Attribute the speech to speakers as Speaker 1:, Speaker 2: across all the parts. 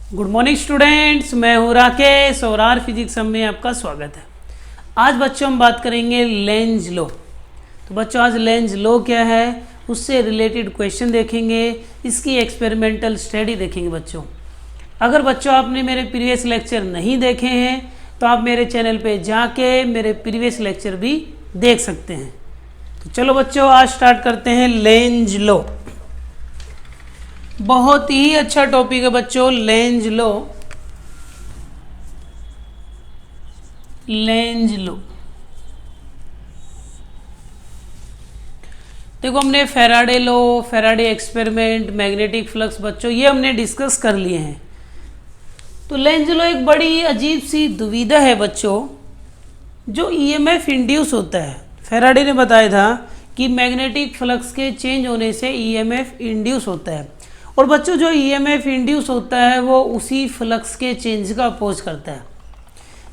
Speaker 1: Good morning students, मैं हूँ राकेश और आर फिजिक्स में आपका स्वागत है। आज बच्चों हम बात करेंगे लेंज लॉ। तो बच्चों आज लेंज लॉ क्या है उससे रिलेटेड क्वेश्चन देखेंगे, इसकी एक्सपेरिमेंटल स्टडी देखेंगे। बच्चों अगर बच्चों आपने मेरे प्रीवियस लेक्चर नहीं देखे हैं तो आप मेरे चैनल पे जाके मेरे प्रीवियस लेक्चर भी देख सकते हैं। तो चलो बच्चों आज स्टार्ट करते हैं लेंज लॉ। बहुत ही अच्छा टॉपिक है बच्चों लेंज लॉ। लेंज लॉ देखो, हमने Faraday law, Faraday experiment, magnetic flux बच्चों ये हमने डिस्कस कर लिए हैं। तो लेंज लॉ एक बड़ी अजीब सी दुविधा है बच्चों, जो ईएमएफ इंड्यूस होता है। फैराडे ने बताया था कि मैग्नेटिक फ्लक्स के चेंज होने से ईएमएफ इंड्यूस होता है, और बच्चों जो ईएमएफ इंड्यूस होता है वो उसी फ्लक्स के चेंज का अपोज करता है,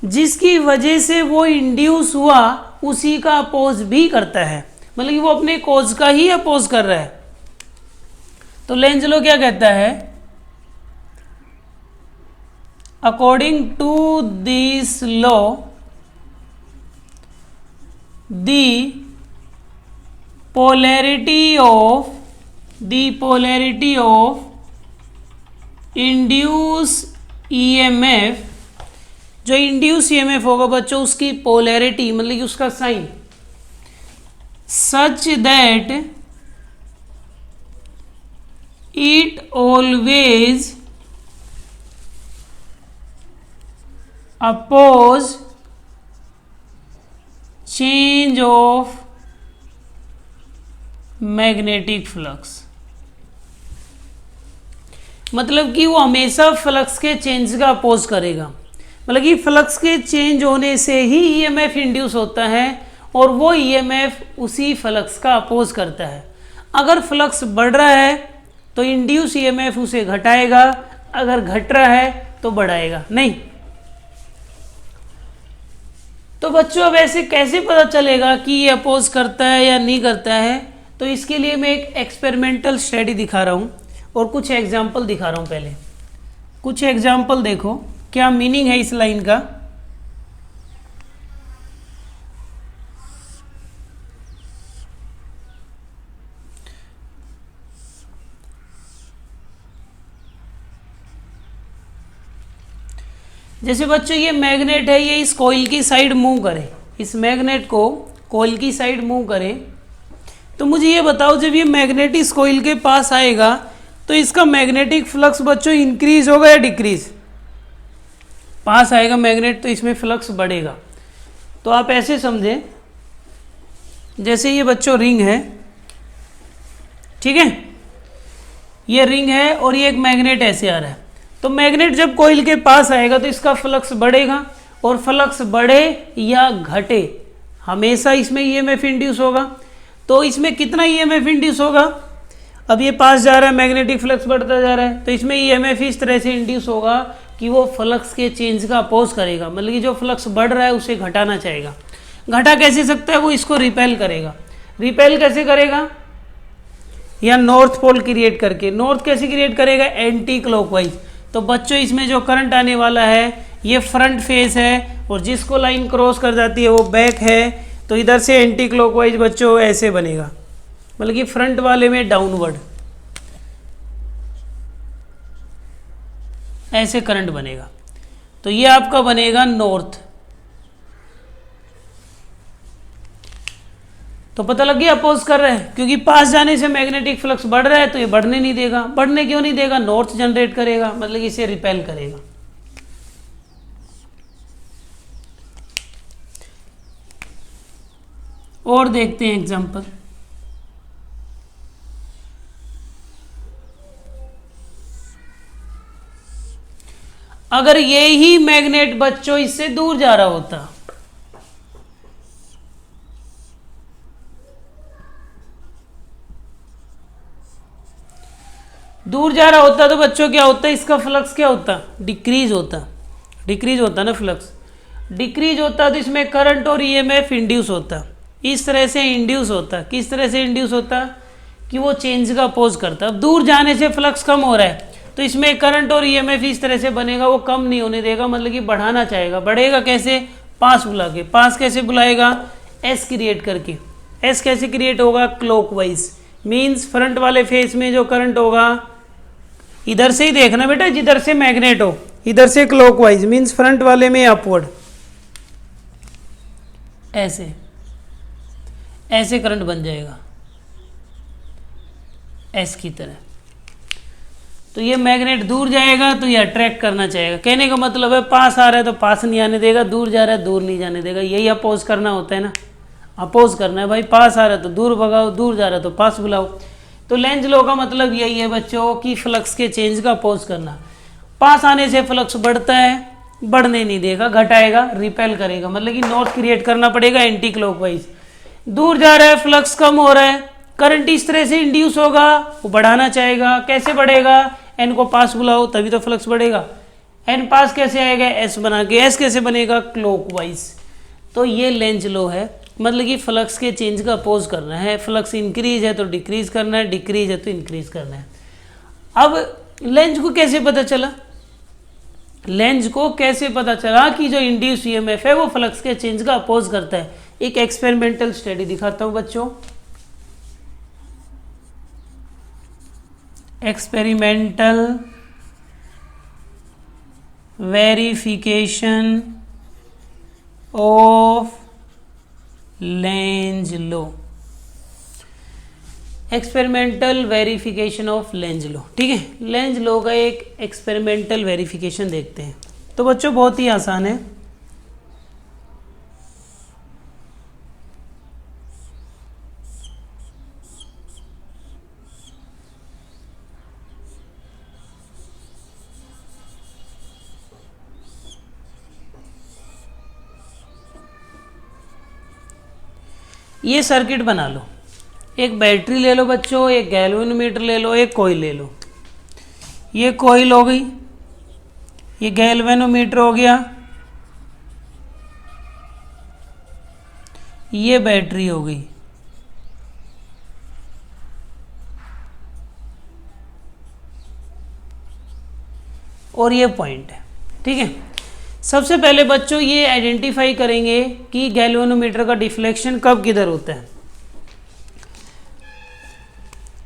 Speaker 1: जिसकी वजह से वो इंड्यूस हुआ उसी का अपोज भी करता है, मतलब कि वो अपने कोज का ही अपोज कर रहा है। तो लेंज लॉ क्या कहता है, according to this law the polarity of induced EMF, जो इंड्यूस ईएमएफ होगा बच्चों उसकी पोलैरिटी मतलब कि उसका sign, such that it always oppose change of magnetic flux, मतलब कि वो हमेशा फ्लक्स के चेंज का अपोज करेगा। मतलब कि फ्लक्स के चेंज होने से ही ईएमएफ इंड्यूस होता है और वो ईएमएफ उसी फ्लक्स का अपोज करता है। अगर फ्लक्स बढ़ रहा है तो इंड्यूस ईएमएफ उसे घटाएगा, अगर घट रहा है तो बढ़ाएगा नहीं। तो बच्चों अब ऐसे कैसे पता चलेगा कि ये अपोज करता है या नहीं करता है? तो इसके लिए मैं एक एक्सपेरिमेंटल स्टडी दिखा रहा हूँ और कुछ एग्जाम्पल दिखा रहा हूँ। पहले कुछ एग्जाम्पल देखो क्या मीनिंग है इस लाइन का। जैसे बच्चों ये मैग्नेट है, ये इस कॉइल की साइड मूव करे, इस मैग्नेट को कॉइल की साइड मूव करे, तो मुझे ये बताओ जब ये मैग्नेट इस कॉइल के पास आएगा तो इसका मैग्नेटिक फ्लक्स बच्चों इंक्रीज होगा या डिक्रीज? पास आएगा मैग्नेट तो इसमें फ्लक्स बढ़ेगा। तो आप ऐसे समझें जैसे ये बच्चों रिंग है, ठीक है, ये रिंग है और ये एक मैग्नेट ऐसे आ रहा है। तो मैग्नेट जब कॉइल के पास आएगा तो इसका फ्लक्स बढ़ेगा, और फ्लक्स बढ़े या घटे हमेशा इसमें ईएमएफ इंड्यूस होगा। तो इसमें कितना ईएमएफ इंड्यूस होगा? अब ये पास जा रहा है, मैग्नेटिक फ्लक्स बढ़ता जा रहा है, तो इसमें ईएमएफ इस तरह से इंड्यूस होगा कि वो फ्लक्स के चेंज का अपोज करेगा, मतलब कि जो फ्लक्स बढ़ रहा है उसे घटाना चाहेगा। घटा कैसे सकता है? वो इसको रिपेल करेगा। रिपेल कैसे करेगा? या नॉर्थ पोल क्रिएट करके। नॉर्थ कैसे क्रिएट करेगा? Anti clockwise. तो बच्चों इसमें जो करंट आने वाला है ये फ्रंट फेस है, और जिसको लाइन क्रॉस कर जाती है वो बैक है। तो इधर से एंटी क्लॉकवाइज बच्चों ऐसे बनेगा, मतलब कि फ्रंट वाले में डाउनवर्ड ऐसे करंट बनेगा। तो ये आपका बनेगा नॉर्थ। तो पता लग गया अपोज कर रहा है, क्योंकि पास जाने से मैग्नेटिक फ्लक्स बढ़ रहा है तो ये बढ़ने नहीं देगा। बढ़ने क्यों नहीं देगा? नॉर्थ जनरेट करेगा, मतलब कि इसे रिपेल करेगा। और देखते हैं एग्जांपल। अगर ये ही मैग्नेट बच्चों इससे दूर जा रहा होता, दूर जा रहा होता तो बच्चों क्या होता? इसका फ्लक्स क्या होता? डिक्रीज होता। डिक्रीज होता ना फ्लक्स, डिक्रीज होता तो इसमें करंट और ईएमएफ इंड्यूस होता। इस तरह से इंड्यूस होता। किस तरह से इंड्यूस होता? कि वो चेंज का अपोज करता। अब दूर जाने से फ्लक्स कम हो रहा है तो इसमें करंट और ईएमएफ इस तरह से बनेगा, वो कम नहीं होने देगा, मतलब कि बढ़ाना चाहेगा। बढ़ेगा कैसे? पास बुला के। पास कैसे बुलाएगा? एस क्रिएट करके। एस कैसे क्रिएट होगा? क्लॉकवाइज, मींस फ्रंट वाले फेस में जो करंट होगा, इधर से ही देखना बेटा, जिधर से मैग्नेट हो, इधर से क्लॉकवाइज, मींस फ्रंट वाले में अपवर्ड, ऐसे ऐसे करंट बन जाएगा एस की तरह। तो ये मैग्नेट दूर जाएगा तो ये अट्रैक्ट करना चाहेगा। कहने का मतलब है पास आ रहा है तो पास नहीं आने देगा, दूर जा रहा है दूर नहीं जाने देगा। यही अपोज करना होता है ना, अपोज करना है भाई। पास आ रहा है तो दूर भगाओ, दूर जा रहा है तो पास बुलाओ। तो लेंज लॉ का मतलब यही है बच्चों कि फ्लक्स के चेंज का अपोज करना। पास आने से फ्लक्स बढ़ता है, बढ़ने नहीं देगा, घटाएगा, रिपेल करेगा, मतलब कि नॉर्थ क्रिएट करना पड़ेगा एंटी क्लॉकवाइज। दूर जा रहा है, फ्लक्स कम हो रहा है, करंट इस तरह से इंड्यूस होगा, वो बढ़ाना चाहेगा। कैसे बढ़ेगा? एन को पास बुलाओ तभी तो फ्लक्स बढ़ेगा। एन पास कैसे आएगा? एस बना के। एस कैसे बनेगा? क्लॉकवाइज। तो ये लेंज लॉ है, मतलब कि फ्लक्स के चेंज का अपोज करना है। फ्लक्स इंक्रीज है तो डिक्रीज करना है, डिक्रीज है तो इंक्रीज करना है। अब लेंज को कैसे पता चला? लेंज को कैसे पता चला कि जो इंड्यूस ईएमएफ है वो फ्लक्स के चेंज का अपोज करता है? एक एक्सपेरिमेंटल स्टडी दिखाता हूं बच्चों। Experimental verification of Lenz law. Experimental verification of Lenz law, ठीक है। लेंज लॉ का एक एक्सपेरिमेंटल वेरिफिकेशन देखते हैं। तो बच्चों बहुत ही आसान है। ये सर्किट बना लो। एक बैटरी ले लो बच्चों, एक गैल्वेनोमीटर ले लो, एक कॉइल ले लो। ये कॉइल हो गई, ये गैल्वेनोमीटर हो गया, ये बैटरी हो गई। और ये पॉइंट है, ठीक है। सबसे पहले बच्चों ये आइडेंटिफाई करेंगे कि गैल्वेनोमीटर का डिफ्लेक्शन कब किधर होता है।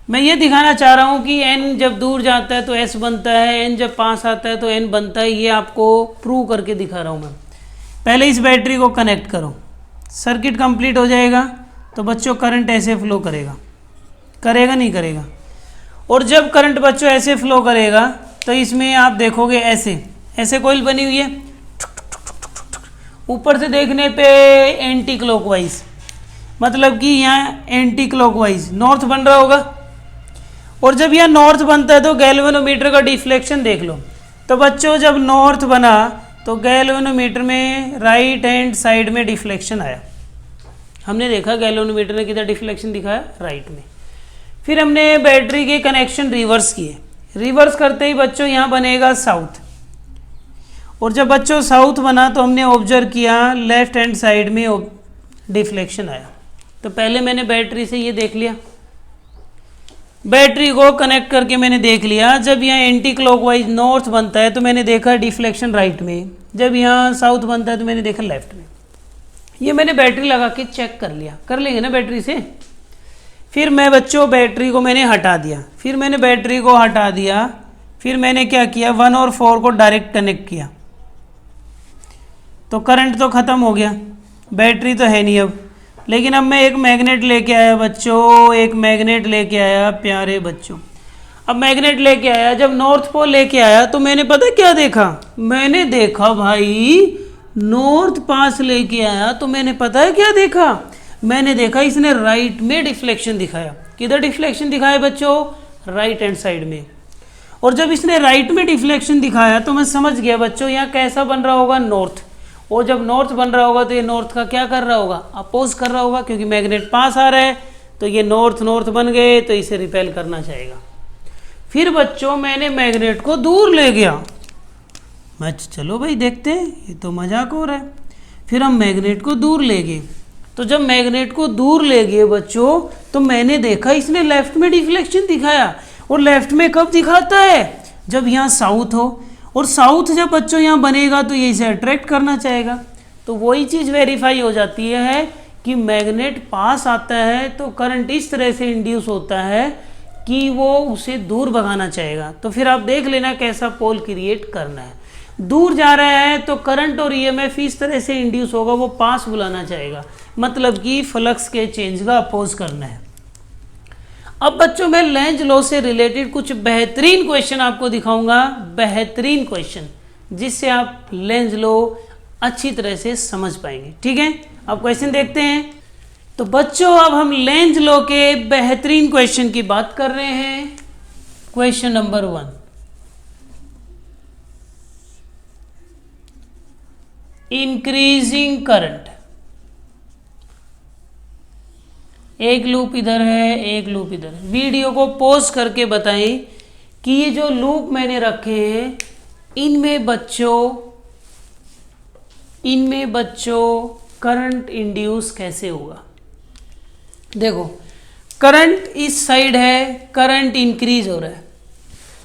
Speaker 1: मैं ये दिखाना चाह रहा हूँ कि n जब दूर जाता है तो s बनता है, n जब पास आता है तो n बनता है। ये आपको प्रूव करके दिखा रहा हूँ मैं। पहले इस बैटरी को कनेक्ट करो, सर्किट कंप्लीट हो जाएगा तो बच्चों करंट ऐसे फ्लो करेगा, करेगा नहीं करेगा? और जब करंट बच्चों ऐसे फ्लो करेगा तो इसमें आप देखोगे ऐसे ऐसे कॉइल बनी हुई है, ऊपर से देखने पे एंटी क्लॉकवाइज, मतलब कि यहाँ एंटी क्लॉकवाइज नॉर्थ बन रहा होगा। और जब यह नॉर्थ बनता है तो गैल्वेनोमीटर का डिफ्लेक्शन देख लो। तो बच्चों जब नॉर्थ बना तो गैल्वेनोमीटर में राइट हैंड साइड में डिफ्लेक्शन आया। हमने देखा गैल्वेनोमीटर ने किधर डिफ्लेक्शन दिखाया? राइट में। फिर हमने बैटरी के कनेक्शन रिवर्स किए। रिवर्स करते ही बच्चों यहाँ बनेगा साउथ। और जब बच्चों साउथ बना तो हमने ऑब्जर्व किया लेफ्ट हैंड साइड में डिफ्लेक्शन आया। तो पहले मैंने बैटरी से ये देख लिया, बैटरी को कनेक्ट करके मैंने देख लिया। जब यहाँ एंटी क्लॉकवाइज नॉर्थ बनता है तो मैंने देखा डिफ्लेक्शन राइट में, जब यहाँ साउथ बनता है तो मैंने देखा लेफ्ट में। ये मैंने बैटरी लगा के चेक कर लिया, कर लेंगे ना बैटरी से। फिर मैं बच्चों बैटरी को मैंने हटा दिया, फिर मैंने बैटरी को हटा दिया, फिर मैंने क्या किया 1 और 4 को डायरेक्ट कनेक्ट किया। तो करंट तो ख़त्म हो गया, बैटरी तो है नहीं अब। लेकिन अब मैं एक मैग्नेट लेके आया बच्चों, एक मैग्नेट लेके आया प्यारे बच्चों। अब मैग्नेट लेके आया, जब नॉर्थ पोल लेके आया तो मैंने पता क्या देखा? मैंने देखा भाई नॉर्थ पास लेके आया तो मैंने पता है क्या देखा? मैंने देखा इसने राइट में डिफ्लेक्शन दिखाया। किधर डिफ्लेक्शन दिखाया बच्चों? राइट हैंड साइड में। और जब इसने राइट में डिफ्लेक्शन दिखाया तो मैं समझ गया बच्चों यहाँ कैसा बन रहा होगा? नॉर्थ। और जब नॉर्थ बन रहा होगा तो ये नॉर्थ का क्या कर रहा होगा? अपोज कर रहा होगा, क्योंकि मैग्नेट पास आ रहा है तो ये नॉर्थ नॉर्थ बन गए तो इसे रिपेल करना चाहेगा। फिर बच्चों मैंने मैग्नेट को दूर ले गया। मैं चलो भाई देखते हैं, ये तो मजाक हो रहा है। फिर हम मैग्नेट को दूर ले गए। तो जब मैग्नेट को दूर ले गए बच्चों तो मैंने देखा इसने लेफ्ट में डिफ्लेक्शन दिखाया। और लेफ्ट में कब दिखाता है? जब यहाँ साउथ हो, और साउथ जब बच्चों यहाँ बनेगा तो ये इसे अट्रैक्ट करना चाहेगा। तो वही चीज़ वेरीफाई हो जाती है कि मैग्नेट पास आता है तो करंट इस तरह से इंड्यूस होता है कि वो उसे दूर भगाना चाहेगा। तो फिर आप देख लेना कैसा पोल क्रिएट करना है। दूर जा रहा है तो करंट और ईएमएफ इस तरह से इंड्यूस होगा, वो पास बुलाना चाहेगा, मतलब कि फ्लक्स के चेंज का अपोज करना है। अब बच्चों मैं लेंज लॉ से रिलेटेड कुछ बेहतरीन क्वेश्चन आपको दिखाऊंगा, बेहतरीन क्वेश्चन, जिससे आप लेंज लॉ अच्छी तरह से समझ पाएंगे। ठीक है, अब क्वेश्चन देखते हैं। तो बच्चों अब हम लेंज लॉ के बेहतरीन क्वेश्चन की बात कर रहे हैं। Question number 1, increasing current. एक लूप इधर है, एक लूप इधर है। वीडियो को पॉज करके बताएं कि ये जो लूप मैंने रखे हैं इनमें बच्चों करंट इंड्यूस कैसे होगा। देखो करंट इस साइड है, करंट इंक्रीज हो रहा है,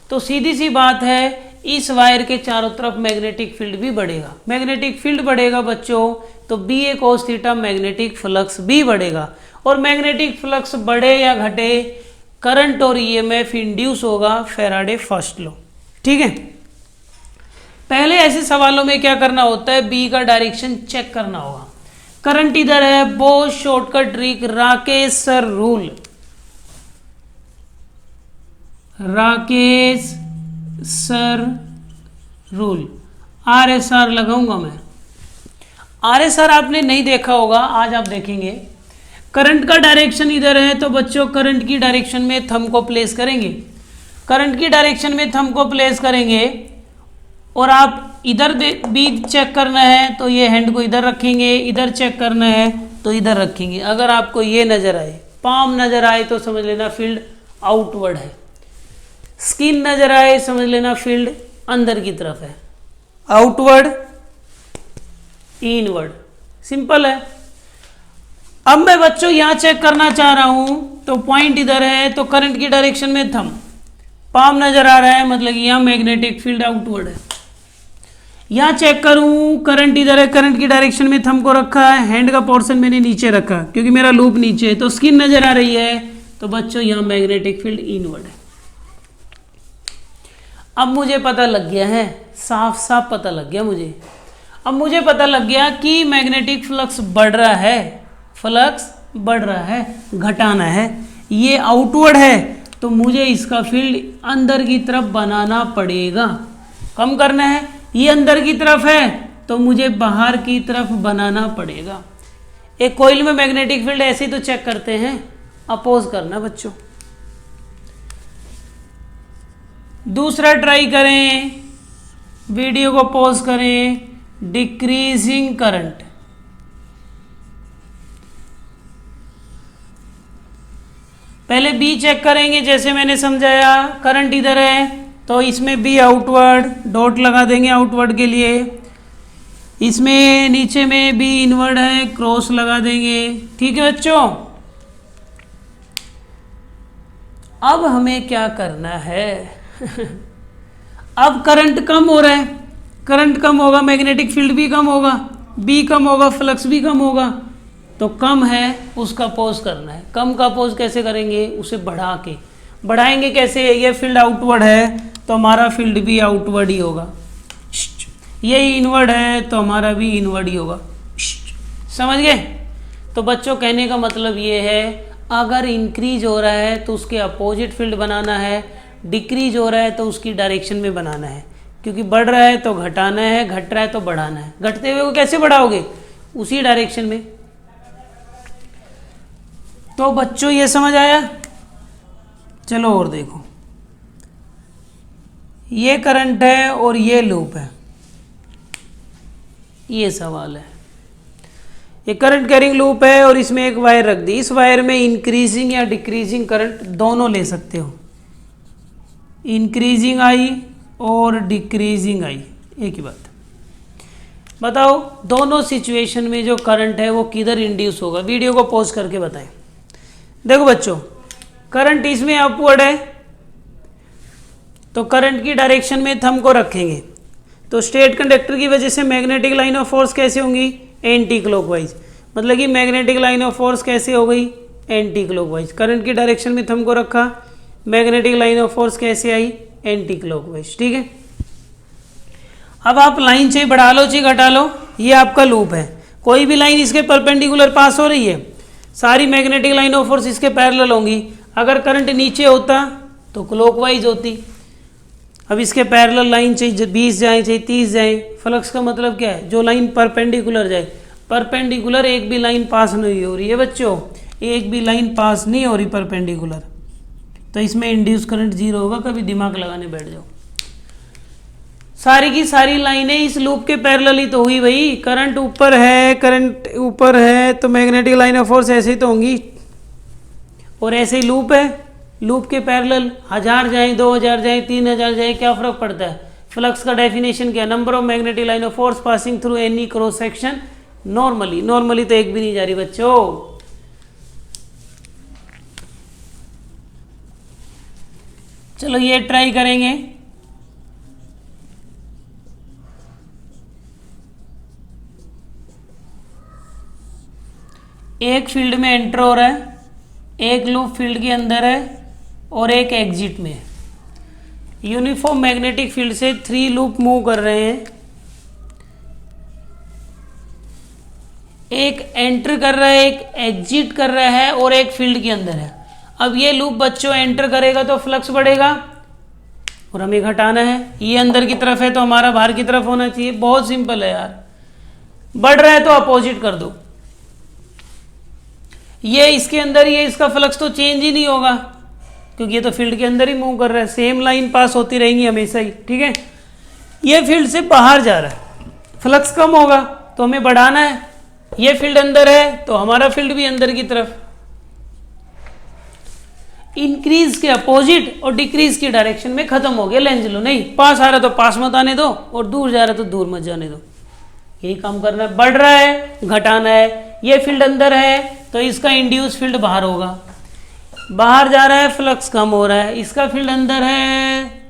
Speaker 1: तो सीधी सी बात है इस वायर के चारों तरफ मैग्नेटिक फील्ड भी बढ़ेगा। मैग्नेटिक फील्ड बढ़ेगा बच्चों तो B A cos theta magnetic flux भी बढ़ेगा, और मैग्नेटिक फ्लक्स बढ़े या घटे करंट और ईएमएफ इंड्यूस होगा, फैराडे फर्स्ट लॉ। ठीक है, पहले ऐसे सवालों में क्या करना होता है, बी का डायरेक्शन चेक करना होगा। करंट इधर है, बहुत shortcut trick, Rakesh sir rule, Rakesh sir rule, RSR लगाऊंगा मैं। RSR आपने नहीं देखा होगा, आज आप देखेंगे। करंट का डायरेक्शन इधर है तो बच्चों करंट की डायरेक्शन में थंब को प्लेस करेंगे, करंट की डायरेक्शन में थंब को प्लेस करेंगे, और आप इधर भी चेक करना है तो ये हैंड को इधर रखेंगे, इधर चेक करना है तो इधर रखेंगे। अगर आपको ये नजर आए, पाम नजर आए तो समझ लेना फील्ड आउटवर्ड है, स्किन नजर आए समझ लेना फील्ड अंदर की तरफ है, आउटवर्ड इनवर्ड, सिंपल है। अब मैं बच्चों यहां चेक करना चाह रहा हूं तो पॉइंट इधर है तो करंट की डायरेक्शन में थंब, पाम नजर आ रहा है मतलब यहां मैग्नेटिक फील्ड आउटवर्ड है। यहां चेक करूं करंट इधर है, करंट की डायरेक्शन में थंब को रखा है, हैंड का पोर्शन मैंने नीचे रखा क्योंकि मेरा लूप नीचे है, तो स्किन नजर आ रही है तो बच्चों यहां मैग्नेटिक फील्ड इनवर्ड है। अब मुझे पता लग गया है, साफ साफ पता लग गया मुझे। अब मुझे पता लग गया कि मैग्नेटिक फ्लक्स बढ़ रहा है, फ्लक्स बढ़ रहा है, घटाना है, ये आउटवर्ड है तो मुझे इसका फील्ड अंदर की तरफ बनाना पड़ेगा। कम करना है, ये अंदर की तरफ है तो मुझे बाहर की तरफ बनाना पड़ेगा। एक कॉइल में मैग्नेटिक फील्ड ऐसे ही तो चेक करते हैं, अपोज करना बच्चों। दूसरा ट्राई करें, वीडियो को पॉज करें, डिक्रीजिंग करंट। पहले बी चेक करेंगे जैसे मैंने समझाया, करंट इधर है तो इसमें बी आउटवर्ड, डॉट लगा देंगे आउटवर्ड के लिए। इसमें नीचे में बी इनवर्ड है, क्रॉस लगा देंगे। ठीक है बच्चों, अब हमें क्या करना है अब करंट कम हो रहा है, करंट कम होगा मैग्नेटिक फील्ड भी कम होगा, बी कम होगा, फ्लक्स भी कम होगा, तो कम है उसका पोज करना है। कम का पोज कैसे करेंगे, उसे बढ़ा के। बढ़ाएंगे कैसे, ये फील्ड आउटवर्ड है तो हमारा फील्ड भी आउटवर्ड ही होगा, ये इनवर्ड है तो हमारा भी इनवर्ड ही होगा। समझ गए। तो बच्चों कहने का मतलब ये है, अगर इंक्रीज हो रहा है तो उसके अपोजिट फील्ड बनाना है, डिक्रीज हो रहा है तो उसकी डायरेक्शन में बनाना है, क्योंकि बढ़ रहा है तो घटाना है, घट रहा है तो बढ़ाना है। घटते हुए को कैसे बढ़ाओगे, उसी डायरेक्शन में। तो बच्चों ये समझ आया। चलो और देखो, ये करंट है और ये लूप है, ये सवाल है। ये करंट कैरिंग लूप है और इसमें एक वायर रख दी, इस वायर में इंक्रीजिंग या डिक्रीजिंग करंट दोनों ले सकते हो, इंक्रीजिंग आई और डिक्रीजिंग आई, एक ही बात। बताओ दोनों सिचुएशन में जो करंट है वो किधर इंड्यूस होगा, वीडियो को पॉज करके बताएं। देखो बच्चों, करंट इसमें अपवर्ड है, तो करंट की डायरेक्शन में थंब को रखेंगे, तो स्ट्रेट कंडक्टर की वजह से मैग्नेटिक लाइन ऑफ फोर्स कैसे होंगी, एंटी क्लॉकवाइज। मतलब कि मैग्नेटिक लाइन ऑफ फोर्स कैसे हो गई, एंटी क्लॉकवाइज। करंट की डायरेक्शन में थंब को रखा, मैग्नेटिक लाइन ऑफ फोर्स कैसे आई, एंटी क्लॉकवाइज। ठीक है, अब आप लाइन चाहे बढ़ा लो चाहे घटा लो, ये आपका लूप है। कोई भी लाइन इसके परपेंडिकुलर पास हो रही है, सारी मैग्नेटिक लाइन ऑफ फोर्स इसके पैरेलल होंगी। अगर करंट नीचे होता तो क्लॉकवाइज होती। अब इसके पैरेलल लाइन चाहे 20 जाए चाहे 30 जाए, फ्लक्स का मतलब क्या है, जो लाइन परपेंडिकुलर जाए। परपेंडिकुलर एक भी लाइन पास नहीं हो रही है बच्चों, एक भी लाइन पास नहीं हो रही परपेंडिकुलर, तो इसमें इंड्यूस करंट जीरो होगा। कभी दिमाग लगाने बैठ जाओ, सारी की सारी लाइनें इस लूप के पैरेलल ही तो हुई भाई। करंट ऊपर है, करंट ऊपर है तो मैग्नेटिक लाइन ऑफ फोर्स ऐसे ही तो होंगी, और ऐसे ही लूप है, लूप के पैरेलल 1000 जाए 2000 जाए 3000 जाए, क्या फर्क पड़ता है। फ्लक्स का डेफिनेशन क्या, number of magnetic line of force passing through any cross section normally. Normally तो एक भी नहीं जा रही बच्चों। चलो ये ट्राई करेंगे। एक फील्ड में एंटर हो रहा है, एक लूप फील्ड के अंदर है और एक एग्जिट में है। यूनिफॉर्म मैग्नेटिक फील्ड से 3 लूप मूव कर रहे हैं, एक एंटर कर रहा है, एक एग्जिट कर रहा है और एक फील्ड के अंदर है। अब ये लूप बच्चों एंटर करेगा तो फ्लक्स बढ़ेगा और हमें घटाना है। ये अंदर की तरफ है तो हमारा बाहर की तरफ होना चाहिए। बहुत सिंपल है यार, बढ़ रहा है तो अपोजिट कर दो। ये इसके अंदर, ये इसका फ्लक्स तो चेंज ही नहीं होगा क्योंकि ये तो फील्ड के अंदर ही मूव कर रहा है, सेम लाइन पास होती रहेंगी हमेशा ही। ठीक है, ये फील्ड से बाहर जा रहा है, फ्लक्स कम होगा तो हमें बढ़ाना है। ये फील्ड अंदर है तो हमारा फील्ड भी अंदर की तरफ। इंक्रीज के अपोजिट और डिक्रीज की डायरेक्शन में खत्म हो गया लेंज लो। नहीं, पास आ रहा तो पास मत आने दो और दूर जा रहा तो दूर मत जाने दो। यही काम करना है। बढ़ रहा है, घटाना है। ये फील्ड अंदर है तो इसका इंड्यूस फील्ड बाहर होगा, बाहर जा रहा है फ्लक्स कम हो रहा है। इसका फील्ड अंदर है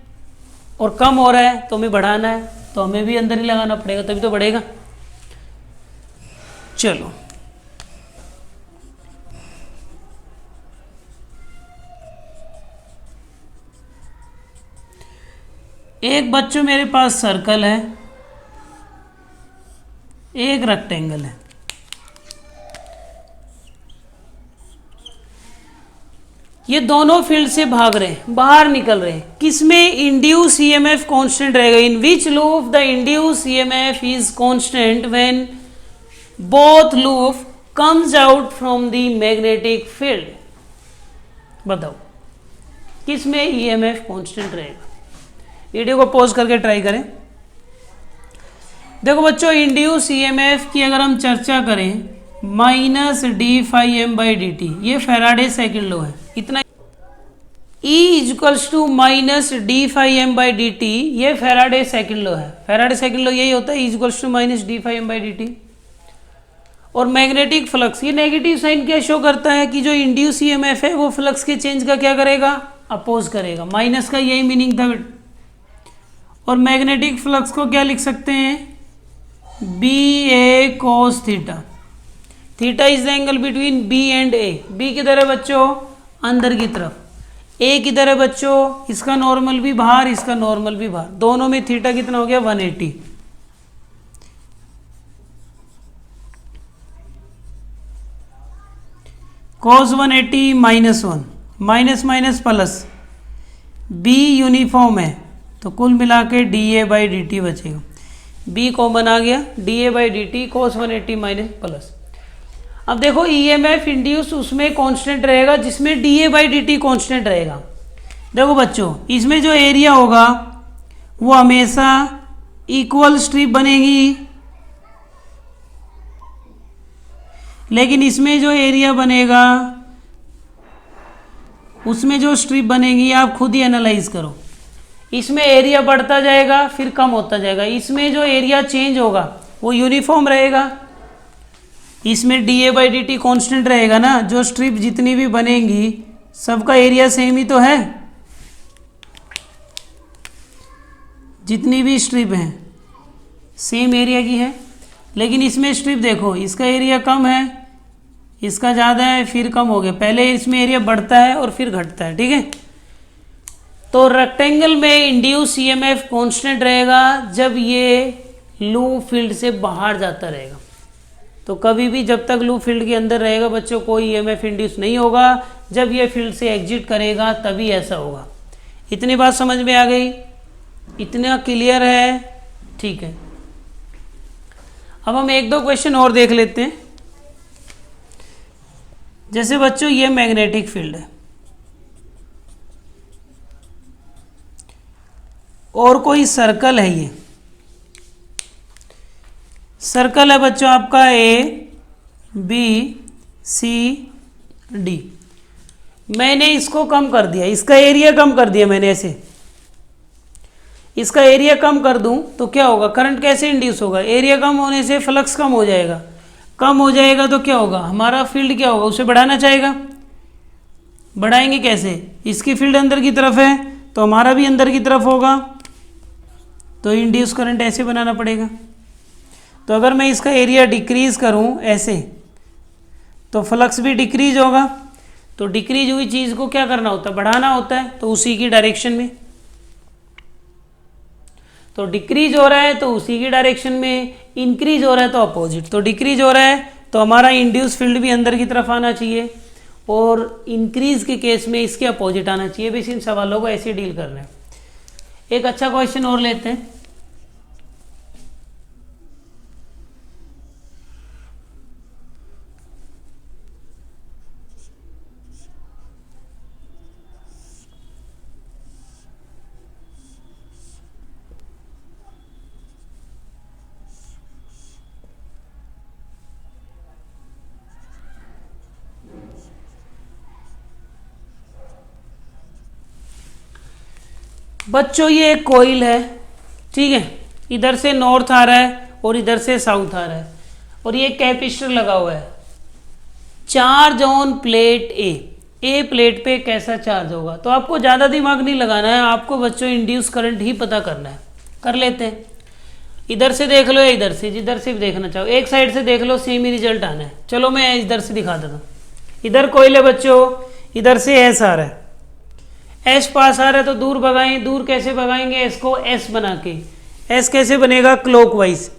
Speaker 1: और कम हो रहा है तो हमें बढ़ाना है, तो हमें भी अंदर ही लगाना पड़ेगा तभी तो बढ़ेगा। चलो एक बच्चों मेरे पास सर्कल है, एक रेक्टेंगल है। ये दोनों फील्ड से भाग रहे हैं, बाहर निकल रहे हैं। किसमें इंड्यूस ईएमएफ कांस्टेंट रहेगा? In which loop the induce EMF is constant when both loop comes out from the magnetic field. बताओ किसमें ईएमएफ कांस्टेंट रहेगा? वीडियो को पॉज करके ट्राई करें। देखो बच्चों, इंड्यूस ईएमएफ की अगर हम चर्चा करें, minus d phi m by d t, ये फैराडे सेकंड लॉ है। इतना E equals to minus d phi m by d t, ये फैराडे सेकंड लॉ है। फैराडे सेकंड लॉ यही होता है, E equals to minus d phi m by d t. और magnetic flux, ये negative sign क्या शो करता है कि जो इंड्यूस ईएमएफ है वो फ्लक्स के चेंज का क्या करेगा? अपोज करेगा। माइनस का यही मीनिंग था। और मैग्नेटिक फ्लक्स को क्या लिख सकते हैं? B A cos theta. Theta is the angle between B and A. B किधर है बच्चों? अंदर की तरफ। ए किधर है बच्चों? इसका नॉर्मल भी बाहर, इसका नॉर्मल भी बाहर। दोनों में थीटा कितना हो गया? 180। cos 180 minus 1, minus minus plus. Be uniform है तो कुल मिला के D A by d T बचेगा। बी कॉमन आ गया, D A by d T cos 180 minus plus. अब देखो ईएमएफ इंड्यूस उसमें कांस्टेंट रहेगा जिसमें D A by d T constant रहेगा। देखो बच्चों, इसमें जो एरिया होगा वो हमेशा इक्वल स्ट्रिप बनेगी, लेकिन इसमें जो एरिया बनेगा उसमें जो स्ट्रिप बनेगी आप खुद ही एनालाइज करो। इसमें एरिया बढ़ता जाएगा फिर कम होता जाएगा। इसमें जो एरिया चेंज होगा वो यूनिफॉर्म रहेगा। इसमें D A by d T constant रहेगा ना। जो स्ट्रिप जितनी भी बनेंगी सबका एरिया सेम ही तो है। जितनी भी स्ट्रिप हैं सेम एरिया की है, लेकिन इसमें स्ट्रिप देखो, इसका एरिया कम है, इसका ज़्यादा है, फिर कम हो गया। पहले इसमें एरिया बढ़ता है और फिर घटता है, ठीक है। तो रेक्टेंगल में इंड्यूस ईएमएफ कांस्टेंट रहेगा जब ये लूप फील्ड से बाहर जाता रहेगा। तो कभी भी जब तक लूप फील्ड के अंदर रहेगा बच्चों कोई ईएमएफ इंड्यूस नहीं होगा, जब ये फील्ड से एग्जिट करेगा तभी ऐसा होगा। इतनी बात समझ में आ गई? इतना क्लियर है? ठीक है। अब हम एक दो क्वेश्चन और देख लेते हैं। जैसे बच्चों ये मैग्नेटिक फील्ड है और कोई सर्कल है, ये सर्कल है बच्चों आपका A B C D। मैंने इसको कम कर दिया, इसका एरिया कम कर दिया मैंने, ऐसे इसका एरिया कम कर दूं तो क्या होगा, करंट कैसे इंड्यूस होगा? एरिया कम होने से फ्लक्स कम हो जाएगा, कम हो जाएगा तो क्या होगा, हमारा फील्ड क्या होगा, उसे बढ़ाना चाहेगा। बढ़ाएंगे कैसे? इसकी फील्ड अंदर की तरफ है तो हमारा भी अंदर की तरफ होगा, तो इंड्यूस करंट ऐसे बनाना पड़ेगा। तो अगर मैं इसका एरिया डिक्रीज करूं ऐसे तो फ्लक्स भी डिक्रीज होगा। तो डिक्रीज हुई चीज़ को क्या करना होता है, बढ़ाना होता है, तो उसी की डायरेक्शन में। तो डिक्रीज हो रहा है तो उसी की डायरेक्शन में, इंक्रीज हो रहा है तो अपोजिट। तो डिक्रीज हो रहा है तो हमारा इंड्यूस फील्ड भी अंदर की तरफ आना चाहिए और इंक्रीज के केस में इसके अपोजिट आना चाहिए। बस इन सवालों को ऐसे डील करना है। एक अच्छा क्वेश्चन और लेते हैं। बच्चों ये एक कोइल है, ठीक है, इधर से नॉर्थ आ रहा है और इधर से साउथ आ रहा है और ये कैपेसिटर लगा हुआ है। Charge on plate A plate पे कैसा चार्ज होगा? तो आपको ज़्यादा दिमाग नहीं लगाना है, आपको बच्चों इंड्यूस करंट ही पता करना है। कर लेते हैं। इधर से देख लो या इधर से, जिधर से भी देखना चाहो, एक साइड से देख लो, सेम ही रिजल्ट आना है। चलो मैं इधर से दिखा देता हूँ। इधर कोइल है बच्चों, इधर से एस आ रहा है, एस पास आ रहा है तो दूर भगाएं। दूर कैसे भगाएंगे? एस को एस बना के। एस कैसे बनेगा? क्लॉकवाइज।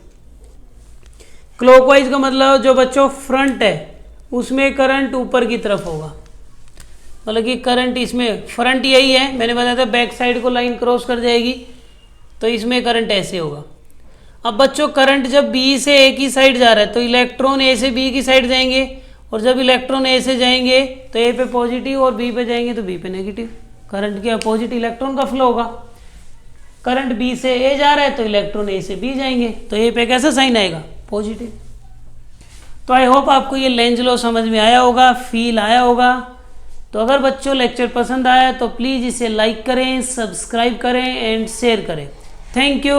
Speaker 1: क्लॉकवाइज का मतलब जो बच्चों फ्रंट है उसमें करंट ऊपर की तरफ होगा, मतलब कि करंट इसमें फ्रंट यही है, मैंने बताया था बैक साइड को लाइन क्रॉस कर जाएगी तो इसमें करंट ऐसे होगा। अब बच्चों करंट जब बी से ए की साइड जा रहा है तो इलेक्ट्रॉन ए से बी की साइड जाएंगे, और जब इलेक्ट्रॉन ए से जाएंगे तो ए पे पॉजिटिव और बी पे जाएंगे तो बी पे नेगेटिव। करंट के अपोजिट इलेक्ट्रॉन का फ्लो होगा। करंट बी से ए जा रहा है तो इलेक्ट्रॉन ए से बी जाएंगे तो ए पे कैसा साइन आएगा? पॉजिटिव। तो आई होप आपको ये लेंज लॉ समझ में आया होगा, फील आया होगा। तो अगर बच्चों लेक्चर पसंद आया तो प्लीज़ इसे लाइक करें, सब्सक्राइब करें एंड शेयर करें। Thank you.